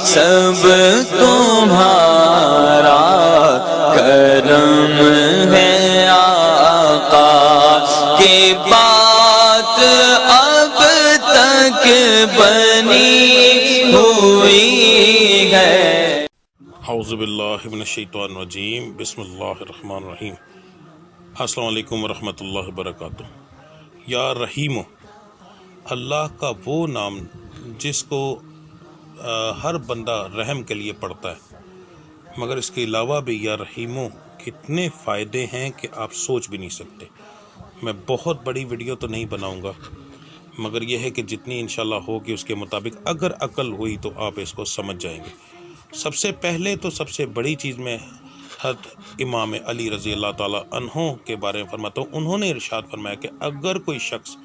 سب تمہارا کرم ہے آقا کی بات اب تک بنی ہوئی ہے۔ اعوذ باللہ من الشیطان الرجیم، بسم اللہ الرحمن الرحیم۔ السلام علیکم ورحمۃ اللہ وبرکاتہ۔ یا رحیم، اللہ کا وہ نام جس کو ہر بندہ رحم کے لیے پڑھتا ہے، مگر اس کے علاوہ بھی یا رحیموں کتنے فائدے ہیں کہ آپ سوچ بھی نہیں سکتے۔ میں بہت بڑی ویڈیو تو نہیں بناؤں گا، مگر یہ ہے کہ جتنی انشاءاللہ ہوگی اس کے مطابق اگر عقل ہوئی تو آپ اس کو سمجھ جائیں گے۔ سب سے پہلے تو سب سے بڑی چیز میں حضرت امام علی رضی اللہ تعالیٰ عنہ کے بارے میں فرماتا ہوں۔ انہوں نے ارشاد فرمایا کہ اگر کوئی شخص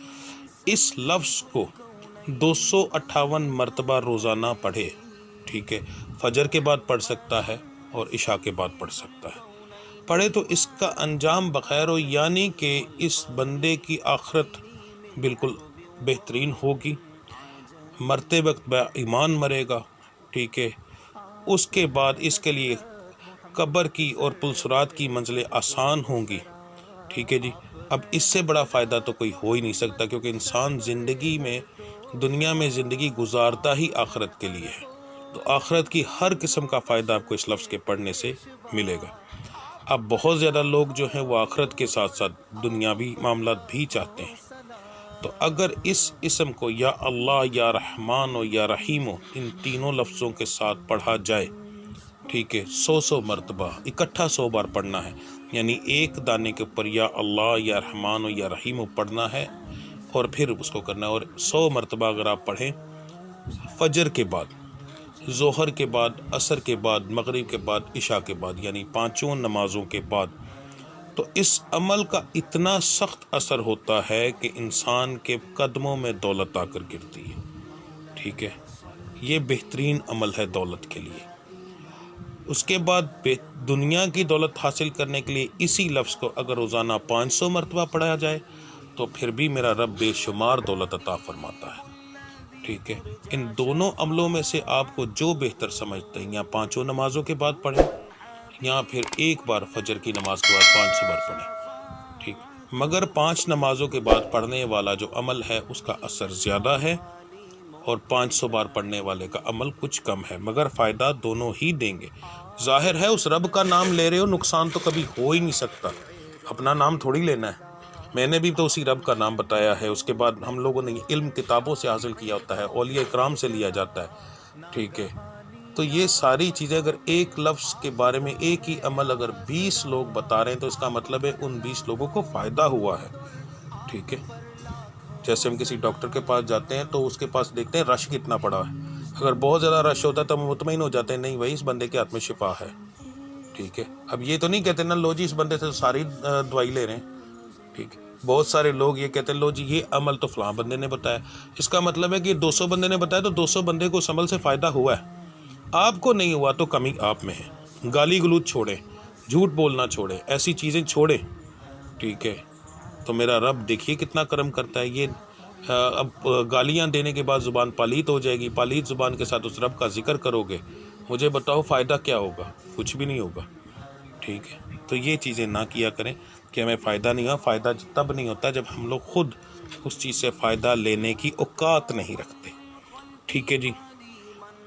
اس لفظ کو 258 مرتبہ روزانہ پڑھے، ٹھیک ہے، فجر کے بعد پڑھ سکتا ہے اور عشاء کے بعد پڑھ سکتا ہے، پڑھے تو اس کا انجام بخیر ہو، یعنی کہ اس بندے کی آخرت بالکل بہترین ہوگی، مرتے وقت با ایمان مرے گا، ٹھیک ہے۔ اس کے بعد اس کے لیے قبر کی اور پلسرات کی منزلیں آسان ہوں گی، ٹھیک ہے جی۔ اب اس سے بڑا فائدہ تو کوئی ہو ہی نہیں سکتا، کیونکہ انسان زندگی میں دنیا میں زندگی گزارتا ہی آخرت کے لیے ہے، تو آخرت کی ہر قسم کا فائدہ آپ کو اس لفظ کے پڑھنے سے ملے گا۔ اب بہت زیادہ لوگ جو ہیں وہ آخرت کے ساتھ ساتھ دنیاوی معاملات بھی چاہتے ہیں، تو اگر اس اسم کو یا اللہ، یا رحمان و یا رحیم و ان تینوں لفظوں کے ساتھ پڑھا جائے، ٹھیک ہے، 100 مرتبہ اکٹھا 100 بار پڑھنا ہے، یعنی ایک دانے کے اوپر یا اللہ، یا رحمان و یا رحیم و پڑھنا ہے اور پھر اس کو کرنا ہے۔ اور 100 مرتبہ اگر آپ پڑھیں فجر کے بعد، ظہر کے بعد، عصر کے بعد، مغرب کے بعد، عشاء کے بعد، یعنی پانچوں نمازوں کے بعد، تو اس عمل کا اتنا سخت اثر ہوتا ہے کہ انسان کے قدموں میں دولت آ کر گرتی ہے، ٹھیک ہے۔ یہ بہترین عمل ہے دولت کے لیے۔ اس کے بعد دنیا کی دولت حاصل کرنے کے لیے اسی لفظ کو اگر روزانہ 500 مرتبہ پڑھا جائے تو پھر بھی میرا رب بے شمار دولت عطا فرماتا ہے، ٹھیک ہے۔ ان دونوں عملوں میں سے آپ کو جو بہتر سمجھتے ہیں، یا پانچوں نمازوں کے بعد پڑھیں یا پھر ایک بار فجر کی نماز کے بعد 500 بار پڑھیں، ٹھیک۔ مگر 5 نمازوں کے بعد پڑھنے والا جو عمل ہے اس کا اثر زیادہ ہے، اور 500 بار پڑھنے والے کا عمل کچھ کم ہے، مگر فائدہ دونوں ہی دیں گے۔ ظاہر ہے اس رب کا نام لے رہے ہو، نقصان تو کبھی ہو ہی نہیں سکتا، اپنا نام تھوڑی لینا ہے۔ میں نے بھی تو اسی رب کا نام بتایا ہے۔ اس کے بعد ہم لوگوں نے علم کتابوں سے حاصل کیا ہوتا ہے، اولیاء اکرام سے لیا جاتا ہے، ٹھیک ہے۔ تو یہ ساری چیزیں اگر ایک لفظ کے بارے میں ایک ہی عمل اگر 20 لوگ بتا رہے ہیں تو اس کا مطلب ہے ان 20 لوگوں کو فائدہ ہوا ہے، ٹھیک ہے۔ جیسے ہم کسی ڈاکٹر کے پاس جاتے ہیں تو اس کے پاس دیکھتے ہیں رش کتنا پڑا ہے، اگر بہت زیادہ رش ہوتا ہے تو ہم مطمئن ہو جاتے ہیں نہیں بھائی اس بندے کے ہاتھ میں شفا ہے، ٹھیک ہے۔ اب یہ تو نہیں کہتے نا لو جی اس بندے سے ساری دوائی لے رہے ہیں، ٹھیک ہے۔ بہت سارے لوگ یہ کہتے ہیں لو جی یہ عمل تو فلاں بندے نے بتایا، اس کا مطلب ہے کہ 200 بندے نے بتایا تو 200 بندے کو اس عمل سے فائدہ ہوا ہے، آپ کو نہیں ہوا تو کمی آپ میں ہے۔ گالی گلوچ چھوڑیں، جھوٹ بولنا چھوڑیں، ایسی چیزیں چھوڑیں، ٹھیک ہے۔ تو میرا رب دیکھیے کتنا کرم کرتا ہے۔ یہ اب گالیاں دینے کے بعد زبان پالیت ہو جائے گی، پالیت زبان کے ساتھ اس رب کا ذکر کرو گے، مجھے بتاؤ فائدہ کیا ہوگا؟ کچھ بھی نہیں ہوگا، ٹھیک ہے۔ تو یہ چیزیں نہ کیا کریں کہ ہمیں فائدہ نہیں ہوا۔ فائدہ تب نہیں ہوتا جب ہم لوگ خود اس چیز سے فائدہ لینے کی اوقات نہیں رکھتے، ٹھیک ہے جی۔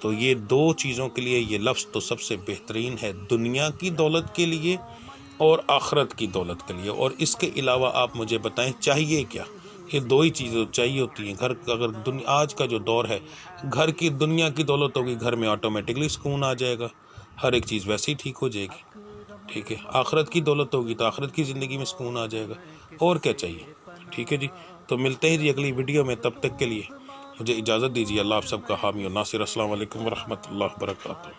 تو یہ 2 چیزوں کے لیے یہ لفظ تو سب سے بہترین ہے، دنیا کی دولت کے لیے اور آخرت کی دولت کے لیے۔ اور اس کے علاوہ آپ مجھے بتائیں چاہیے کیا؟ یہ 2 ہی چیزیں چاہیے ہوتی ہیں۔ گھر اگر آج کا جو دور ہے، گھر کی دنیا کی دولت ہوگی، گھر میں آٹومیٹکلی سکون آ جائے گا، ہر ایک چیز ویسے ہی ٹھیک ہو جائے گی، ٹھیک ہے۔ آخرت کی دولت ہوگی تو آخرت کی زندگی میں سکون آ جائے گا، اور کیا چاہیے، ٹھیک ہے جی۔ تو ملتے ہیں جی اگلی ویڈیو میں، تب تک کے لیے مجھے اجازت دیجیے۔ اللہ آپ سب کا حامی و ناصر۔ السلام علیکم ورحمۃ اللہ وبرکاتہ۔